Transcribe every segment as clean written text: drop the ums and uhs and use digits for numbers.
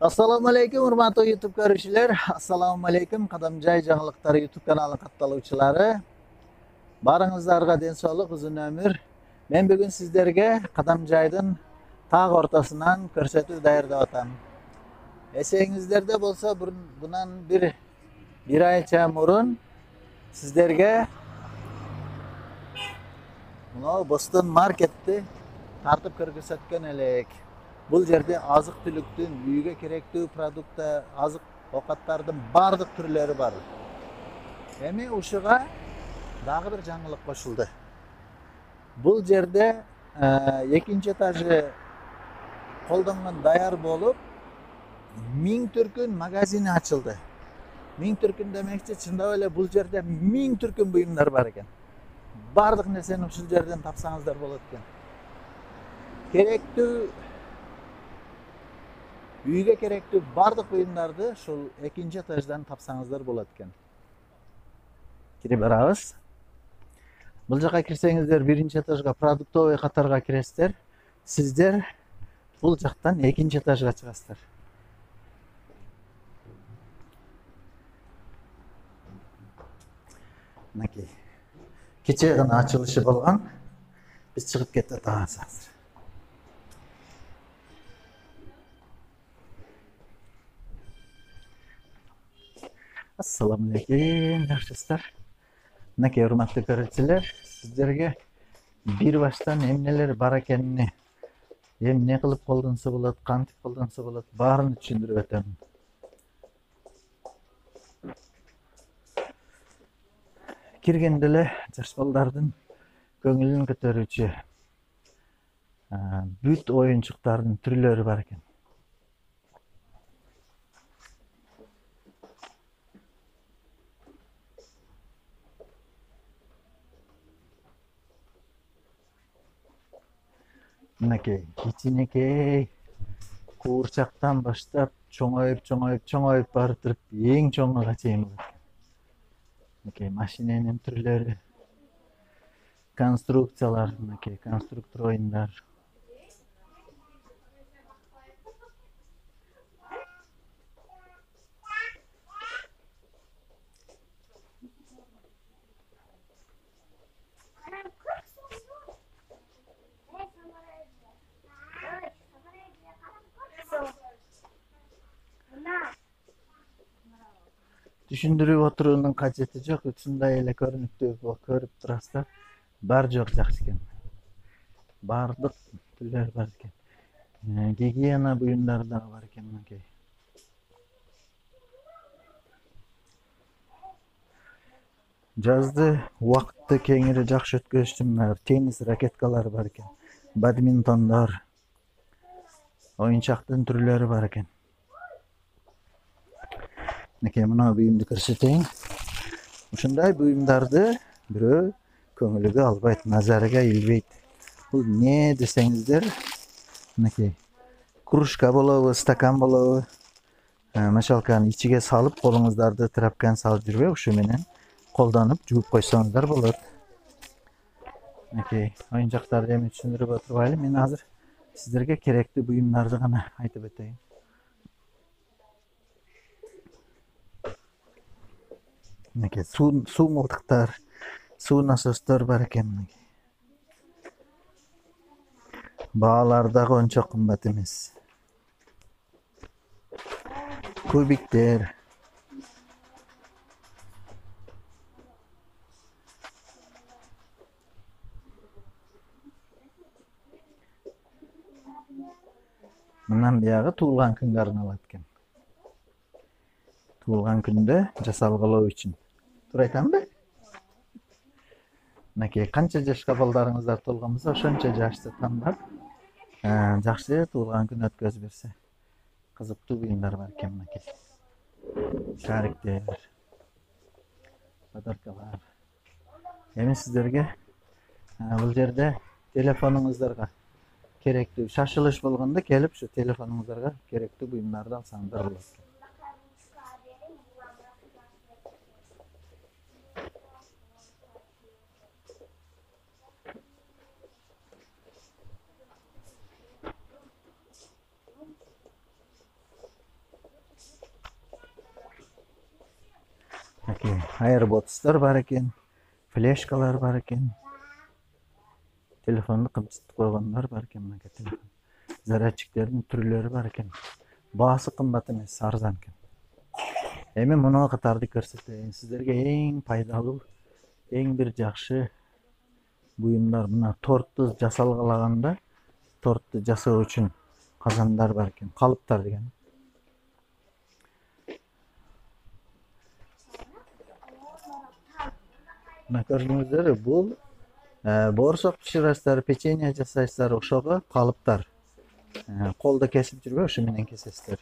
Assalamu alaikum hurmatli YouTube ko'ruvchilar. Assalomu alaykum Qadamjoy жаңылыктары YouTube kanali kattaluvchilari. Baringizlarga densoqlik, uzun ömür. Men bugun sizlarga Qadamjoydan tağ ortasından ko'rsatuv tayyorlayapman. Esingizlarda bo'lsa, bundan bir oycha burun sizlarga Boston Market'ni tartib ko'rsatgan edik. Бұл жерде азық-түліктің, үйге керекті продукты, азық-овқаттардың барлық түрлері бар. Эми ушуга дагы бир жаңылык кошулду. Бұл жерде экинчи этажы колдонгон даяр болуп, 1000 түркүн магазини ачылды. 1000 түркүн демекчи, чындап эле бул жерде 1000 түркүн буюмдар бар экен. Бардык нерсени ушул жерден тапсаңыздар болот экен. Керектүү Үйге керекті бардық бұйымдарды шул экинчи этаждан тапсаңыздар болот экен. Кире барабыз. Бул жака кирсеңиздер биринчи этажга продуктовый катарга киресиздер. Сиздер бул жактан экинчи этажга чыгасыздар. Мынакей. Кече гана ачылышы болгон. Биз чыгып кеттик азыр. Assalamu alaikum, yaxshisilar. Mынакей урматтуу көрүүчүлөр, сиздерге бир баштан эмнелер бар экенин, эмне кылып колдонсо болот, кантип колдонсо болот, баарын түшүндүрүп өтөм. Киргенде эле жаш балдардын көңүлүн көтөрүүчү бүт оюнчуктардын түрлөрү бар экен. Мынакей, кичинекей куурчактан баштап чоңоюп барып туруп эң чоңуга чейин болот экен. Мынакей машиненин түрлөрү, конструкциялар, мынакей конструктор оюндар. Түшүндүрүп отуруунун кажети жок, ушундай эле көрүнүктүү көрүп турасыздар. Бар жок жакшы экен. Бардык түрлөр бар экен. Гигиена буюмдары да бар экен мынакей. Жазды убакытты кеңири жакшы өткөрүш үчүн теннис ракеткалары бар экен. Бадминтондор, оюнчактын түрлөрү бар экен. Мынакей мына буюмду көрсөтөйүн. Ушундай буюмдарды бирөө көңүлүгө албайт, назарыга илбейт. Бул не десеңиздер, мынакей кружка болобу, стакан болобу, машалканы ичиге салып, колуңуздарды трапканы салып жүрбөй, ушу менен колдонуп жууп койсоңуздар болот. Мынакей оюнчактарды эми түшүндүрүп отурбайлы. Мен азыр сиздерге керектүү буюмдарды гана айтып өтөйүн. Мынакей суу мылтыктар, суу насостор бар экен. Баалар дагы ончо кымбат эмес. Кубиктер. Мындан биягы туулган күнгө арналат экен. Туулган күндө жасалгылоо үчүн. Туура айтамбы? Мынакей канча жашка балдарыңыздар толгон болсо, ошончо жашты тандап, жакшы туулган күн өткөзүп берсе, кызыктуу буюмдар бар экен мынакей. Шариктер, подаркалар. Эми сиздерге бул жерде телефонуңуздарга керектүү шашылыш болгондо келип, ушу телефонуңуздарга керектүү буюмдарды алсаңыздар болот. Airpods'lar бар екен, флешкалар бар екен, телефонды қымсытып қойғандар бар екен, мына телефон. Зарядчиктердің түрлері бар екен. Басы қымбат емес, арзан екен. Эми мына катарды көрсөтөйүн сиздерге. Эң пайдалуу, эң бир жакшы буюмдар. Мына тортты жасалгалаганда, тортты жасоо үчүн казандар бар екен, калыптар деген. Мына көрдүңүздөр, бул боорсок бышырасыздар, печенье жасайсыздар, ошого калыптар. Колдо кесип жүрбөй, ушу менен кесесиздер.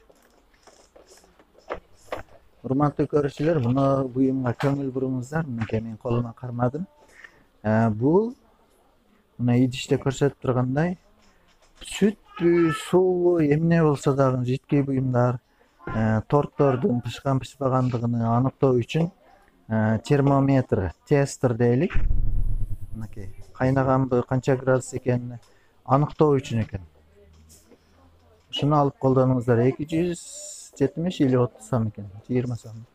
Урматтуу көрүүчүлөр, мына буюмга көңүл буруңуздар. Мынакей мен колума кармадым. Бул мына идиште көрсөтүп тургандай сүттүү, суубу, эмне болсо дагы жидкей буюмдар, тортордун пышкан пышпагандыгын аныктоо үчүн термометр, тестер дейлик. Мынакей кайнаганбы, канча градус экенин аныктоо үчүн экен. Ушуну алып колдонуңуздар. 270 или 30 сом экен, 20 сом.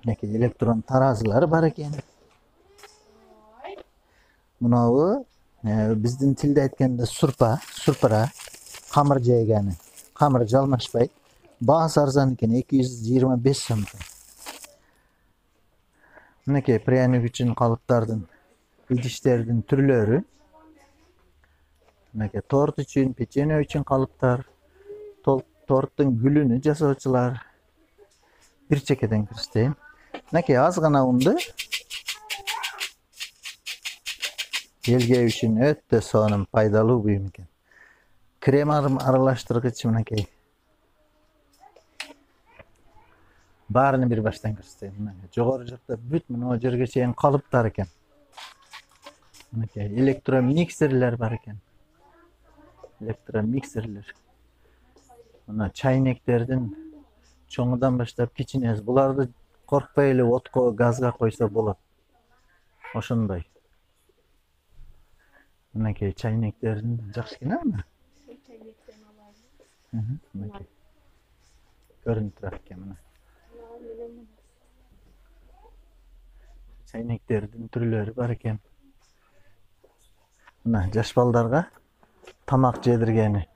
Мынакей электрон таразылар бар экен. Мынабы биздин тилде айтканда сурпара, камыр жейгени. Камыр жалмашпайт. Баасы арзан экен, 225 сом экен. Мынакей пряник үчүн калыптардын, идиштердин түрлөрү. Мынакей торт үчүн, печенье үчүн калыптар, торттун гүлүнү жасоочулар. Бир чекеден кириштейм. Мынакей аз гана унду элге үчүн өтө сонун пайдалуу буюм экен. Крем аралаштыргыч мынакей. Баарын бир баштан көрсөтөйм. Жогору жакта бүт мына жерге чейин калыптар экен. Мынакей электромиксерлер бар экен. Электромиксерлер. Мына чайнектердин чоңудан баштап кичинеси. Буларды коркпой эле отко, газга койсо болот. Ошондой. Мынакей чайнектердин жакшыкена мына. Мынакей. Көрүнүп турат экен мына. Чайнектердин түрлөрү бар экен. Мына жаш балдарга тамак жедиргени.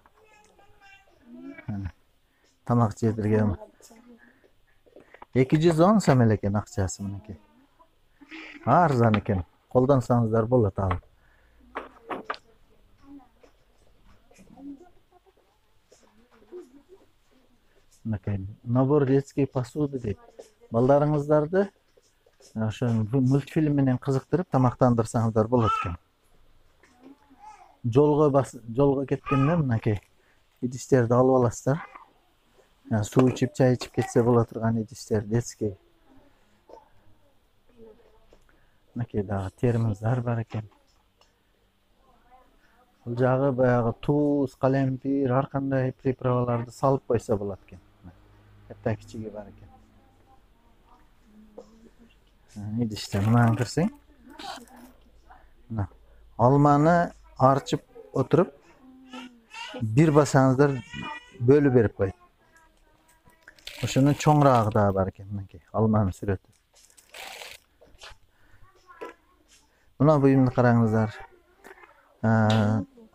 Тамак жедирген 210 сом экен акчасы мынакей. Арзан экен. Колдонсоңуздар болот ал. Мынакей набор детской посуды дейт. Балдарыңыздарды ошо мультфильм менен кызыктырып тамактандырсаңыздар болот экен. Жолго кеткенде мынакей идиштерди алып аласыздар. Суу ичип, чай ичип кетсе боло турган идиштер детский. Мынакей дагы термоздар бар экен. Бул жагы баягы туз, калемпир, ар кандай приправаларды салып койсо болот экен. Ката кичиги бар экен. Идиште мынаны көрсөң. Мына алманы арчып отуруп бир басаңыздар бөлүп берип койот. Ошонун чоңураагы да бар экен мынакей, алманын сүрөтү. Мына буюмду караңыздар.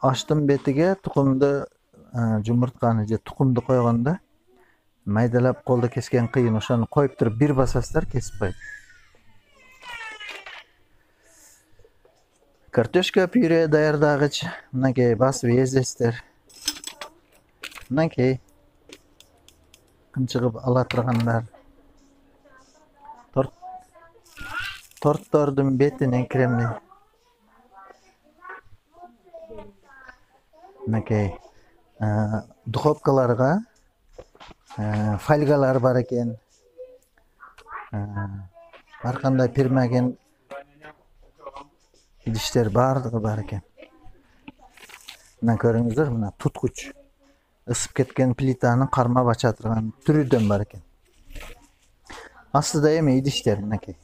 Аштын бетиге тукумду, жумуртканы же тукумду койгондо майдалап колдо кескен кыйын, ошону коюп туруп бир басасыздар, кесип коет. Картошка пюре даярдагыч, мынакей басып эзесиздер. Мынакей кынчыгып ала тургандар. Торттордун бетине кремний. Мынакей духовкаларга фольгалар бар экен. Ар кандай пирмаген идиштер бардыгы бар экен. Мына көрүңүздөр, мына туткуч. Isıp ketken плитанын кармап ача турган түрүдөн бар экен. Астыда эми идиштер мынакей.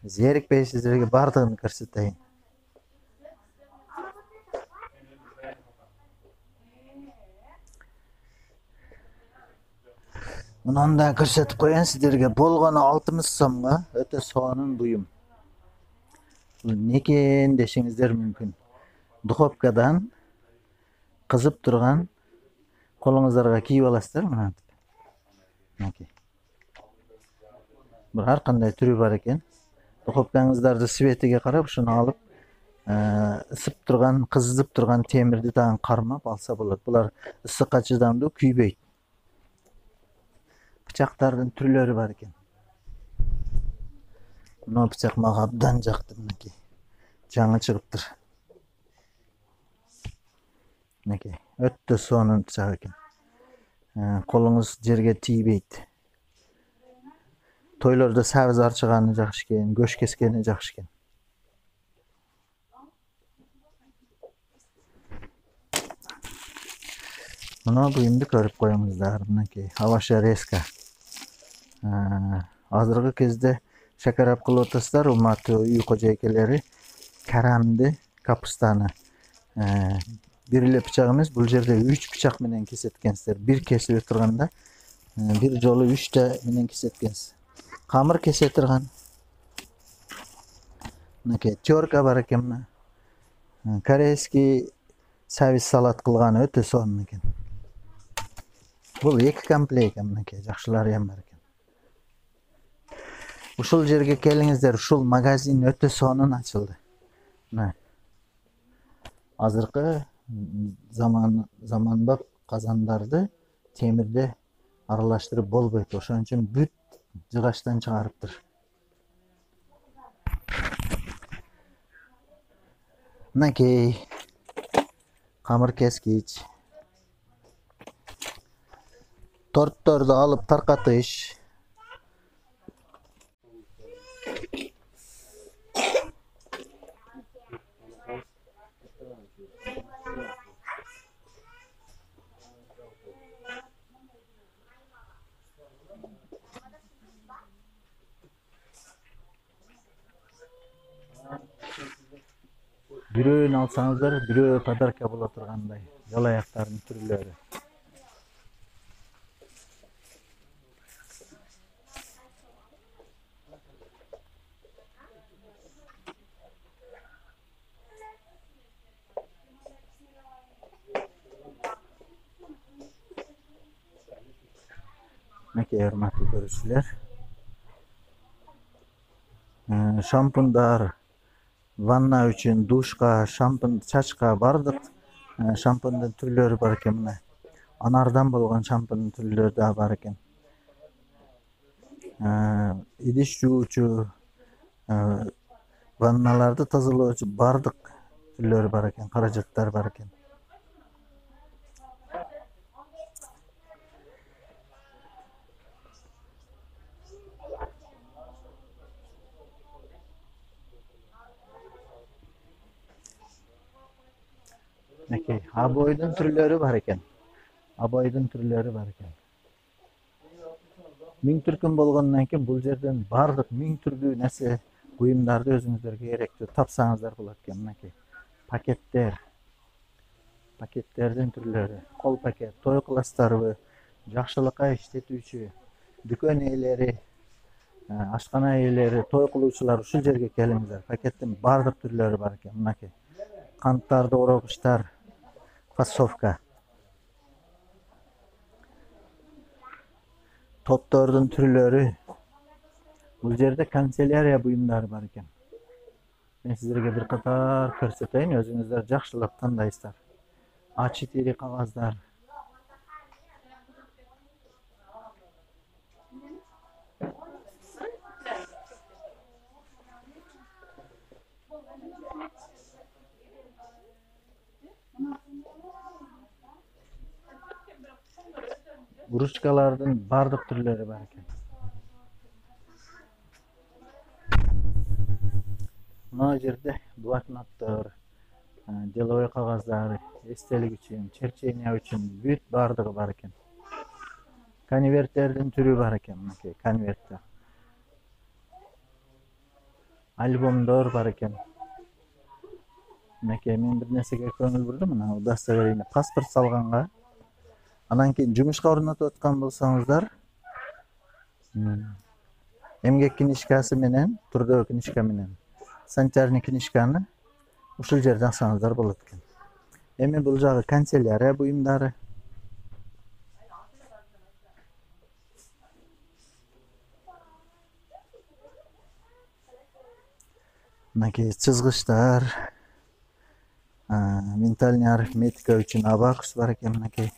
Зерикпей сиздерге бардыгын көрсөтөйүн. Мынаны да көрсөтүп коеюн сиздерге. Болгону 60 сомго өтө сонун буюм. Бул не экен дешиңиздер мүмкүн. Духовкадан кызып турган колуңуздарга кийип аласыздар мынантип. Мынакей. Бир ар кандай түрү бар экен. Духовкаңыздарды светиге карап ушуну алып, ысып турган, кызып турган темирди дагы кармап алса болот. Булар ысыкка чыдамдуу, күйбөйт. Бычактардын түрлөрү бар экен. Мына бычак мага абдан жакты мынакей. Жаңы чыгыптыр. Мынакей, өтө сонун бычак экен. Колуңуз жерге тийбейт. Тойлордо сабыз арчыганы жакшы экен, көш кескени жакшы экен. Мына буюмду көрүп коюңуздар, мынакей, Аваша резка. Азыркы кезде шакарап кылып атасыздар, урматтуу үй кожойкелери. Карамды капустаны бир эле бычак эмес, бул жерде 3 бычак менен кесеткенсиздер. Бир кесип отурганда бир жолу 3 менен кесеткенсиз. Камыр кесе турган. Мынакей терка бар экен мына. Корейский сабиз салат кылган өтө сонун экен. Бул 2 комплект экен мынакей, жакшылары ham бар экен. Ушул жерге келиңиздер, ушул магазин өтө сонун ачылды. Мына. Азыркы заманбап казандарды темирде аралаштырып болбойт. Ошон үчүн бүт жыгачтан чыгарыптыр. Мынакей камыр кескич. Тортторду алып таркатыш. Бирөөнү алсаңыздар, бирөө подарка боло тургандай. Жол аяктардын түрлөрү. Мынакей урматтуу көрүүчүлөр. Шампундар, ванна үчүн, душка, шампунь, чачка бардык шампуньдун түрлөрү бар экен мына. Анардан болгон шампуньдун түрлөрү да бар экен. Идиш жуучу, ванналарды тазалоочу бардык түрлөрү бар экен, каражаттар бар экен. Мынакей, абойдун түрлөрү бар экен. Абойдун түрлөрү бар экен. Миң түркүм болгондон кийин бул жерден бардык миң түрдүү нерсе, буюмдарды өзүңүздөргө керектүү тапсаңыздар болот экен. Мынакей, пакеттер. Пакеттердин түрлөрү, кол пакет, той кыласыздарбы, жакшылыкка иштетүүчү, дүкөн ээлери, ашкана ээлери, той кылуучулар ушул жерге келиңиздер. Пакеттин бардык түрлөрү бар экен. Мынакей, канттарды орогучтар, фасовка. Топтордун түрлөрү. Бул жерде канцелярия буюмдары бар экен. Мен сиздерге бир катар көрсөтөйүн, өзүңүздөр жакшылап тандайсыздар. А4 кагаздар. Ручкалардын бардык түрлөрү бар экен. Мына жерде блокноттор, деловой кагаздар, эстелик үчүн, черчение үчүн бүт бардыгы бар экен. Конверттердин түрү бар экен, мынакей, конверттер. Альбомдор бар экен. Мынакей, мен бир нерсеге көңүл бурдум, мына удастоврение, паспорт салганга. Анан кийин жумушка орнотуп аткан болсоңуздар, Hmm. Emgek kinişkası menen, turda kinişka menen. Sançarni kinişkаны ушул жерде алсаңыздар болот экен. Эми бул жагы канцелярия буюмдары. Мынакей чызгычтар, ментальный арифметика үчүн абакус бар экен мынакей.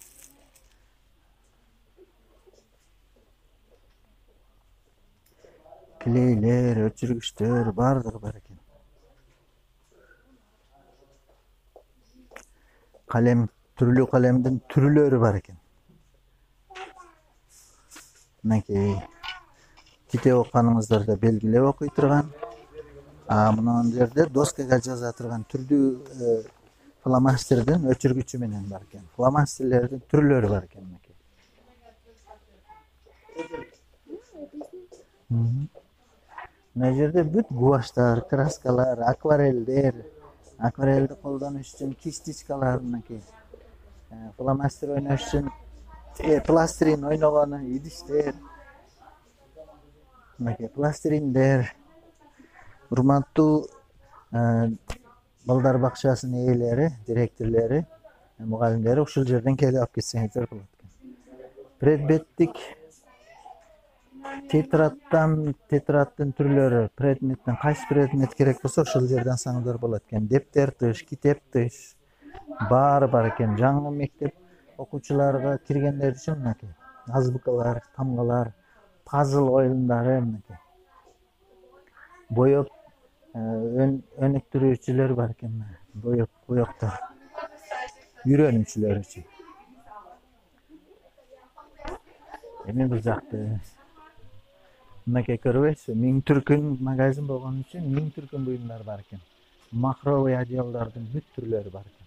Клейлер, өчүргүчтөр бардыгы бар экен. Kalem, türlü kalemden türlüleri var ekan. Mınaki kitep okuganыңыздарда belgilep okuy turgan. Мына жерде доскага жаза турган түрдүү фломастердин өчүргүчү менен бар экен. Фломастерлердин түрлөрү бар экен мынакей. Мына жерде бүт гуаштар, краскалар, акварелдер, акварелди колдонуш үчүн кистичкалар мынакей. Фломастер ойнош үчүн пластирин ойногону идиштер. Мынакей пластириндер. Урматтуу балдар бакчасынын ээлери, директорлори, мугалимдери ушул жерден келип алып кетсеңиздер болот экен. Предметтик тетраттын түрлөрү, предметтен кайсы предмет керек болсо ушул жерден алсаңыздар болот экен. Дептер тыш, китеп тыш баары бар экен. Жаңы мектеп окуучуларга киргендер үчүн мынакей азбукалар, тамгалар, пазл оюндары мынакей. Боёп өнүктүрүүчүлөр бар экен. Боёктор. Үйрөнүүчүлөр үчүн. Эми бул жакты мынакей көрбөйсүзбү? Миң түркүн магазин болгон үчүн миң түркүн буюмдар бар экен. Махровый одеялдардын бүт түрлөрү бар экен.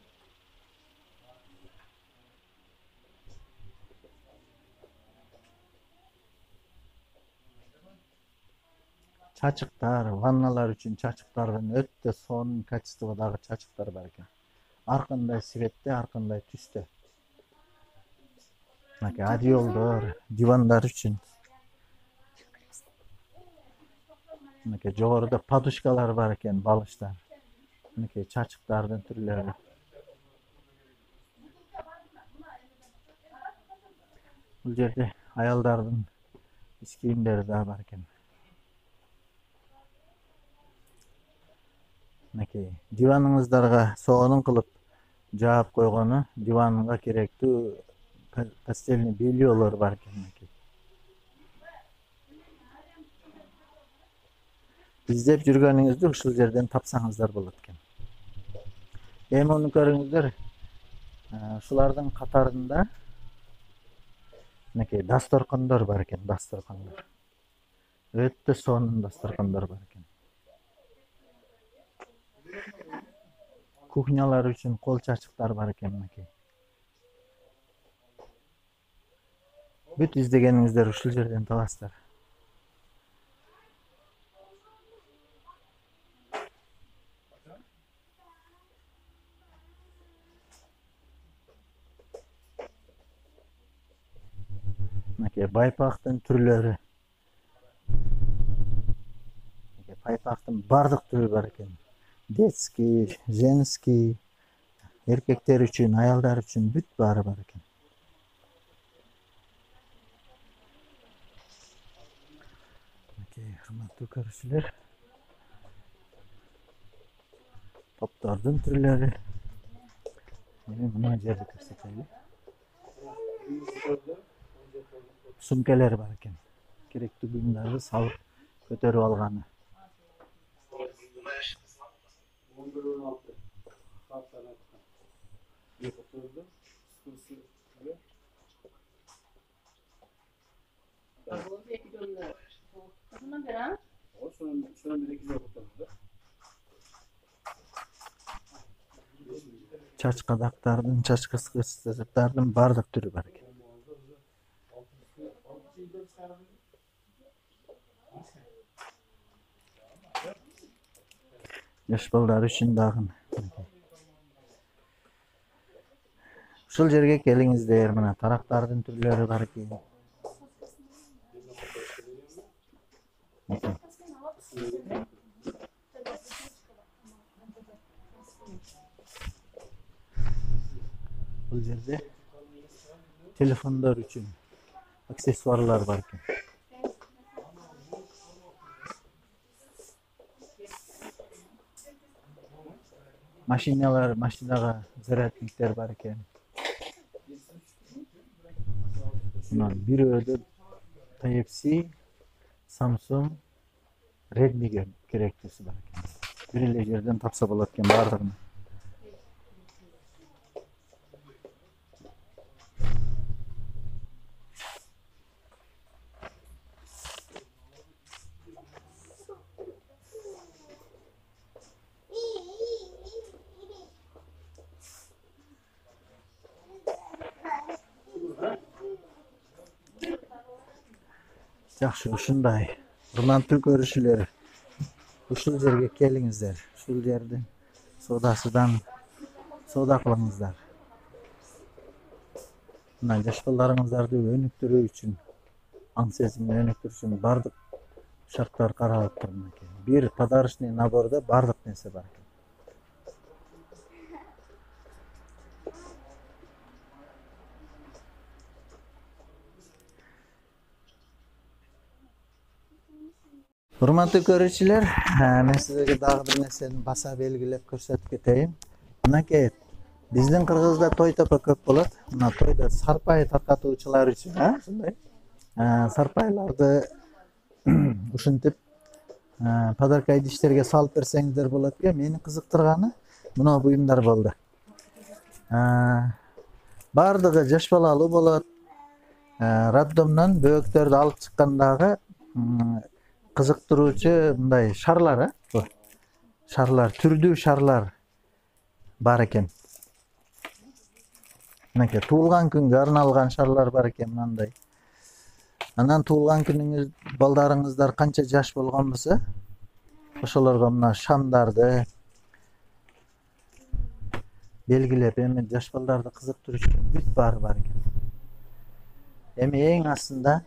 Чачыктар, ванналар үчүн чачыктардын өтө сонун качестводагы чачыктар бар экен. Ар кандай светте, ар кандай түстө. Мынакей одеялдар, дивандар үчүн. Мынакей жогоруда подушкалар бар экен, балыштар. Мынакей чачыктардын түрлөрү. Бул жерде аялдардын иш кийимдери да бар экен. Мынакей диваныңыздарга соонун кылып жаап койгону, диванга керектүү постельный бельелор бар экен мынакей. İzdеп жүргөнүңүздү ушул жерден тапсаңыздар болот экен. Эми муну көрүңүздөр. Ушулардын катарында мынакей дасторкондор бар экен, дасторкондор. Өтө сонун дасторкондор бар экен. Кухнялар үчүн кол чачыктар бар экен мынакей. Бүт издегениңиздер ушул жерден табасыздар. Мынакей байпактын түрлөрү. Байпактын бардык түрү бар экен. Детский, женский, эркектер үчүн, аялдар үчүн бүт баары бар экен. Мынакей урматтуу көрүүчүлөр. Топтордун түрлөрү. Эми мына жерди көрсөтөлү. Сумкалар бар экен. Керектүү буюмдарды салып көтөрүп алганы. Чач кадактардын, чач кыскычтардын бардык түрү бар экен. Жаш балдар үчүн дагы. Ушул жерге келиңиздер, мына тарактардын түрлөрү бар экен. Бұл жерде telefonlar üçün aksesuarlar var ekan. Машинаға зарядниктер бар екен. Бирөөдө Type-C, Samsung, Redmi керектүүсү бар екен. Бир эле жерден тапса болот экен бардыгын. Жақшы, ушундай урматтуу көрүүчүлөр, ушул жерге келиңиздер. Ушул жердин соодасынан соода кылыңыздар. Мына жаш балдарыңыздарды өнүктүрүү үчүн, аң сезимин өнүктүрүү үчүн бардык шарттар каралып турган экен. Бир подарочный набордо бардык нерсе бар экен. Урматтуу көрүүчүлөр, мен сиздерге дагы бир нерсени баса белгилеп көрсөтүп кетейин. Мынакей, биздин Кыргызда той топо көп болот. Мына тойдо сарпай таркатуучулар үчүн, ушундай сарпайларды ушинтип подарка идиштерге салып берсеңиздер болот экен. Мени кызыктырганы мына буюмдар болду. Бардыгы жаш балалуу болот. Роддомдон бөөктөрдү алып чыккандагы кызыктыруучу мындай шарлар, шарлар, түрдүү шарлар бар экен. Мынакей туулган күнгө арналган шарлар бар экен мындай. Анан туулган күнүңүз балдарыңыздар канча жаш болгон болсо, ошолорго мына шамдарды белгилеп, эми жаш балдарды кызыктыруучу бүт бар экен. Эми эң астында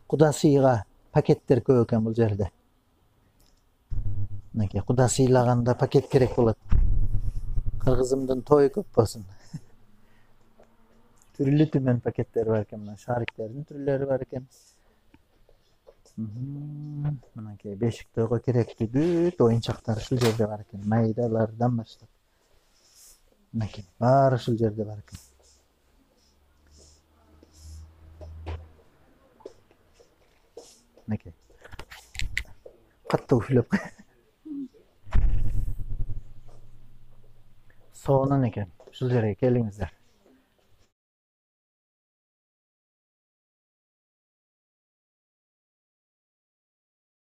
куда сыйга пакеттер көп экен бул жерде. Мынакей куда сыйлаганда пакет керек болот. Кыргызымдын тою көп болсун. Түрлүү түмөн пакеттер бар экен, мына шариктердин түрлөрү бар экен. Мынакей бешик тойго керектүү бүт оюнчактар ушул жерде бар экен, майдалардан баштап. Мынакей баары ушул жерде бар экен. Мынакей катты уфлеп соонун экен. Ушул жерге келиңиздер.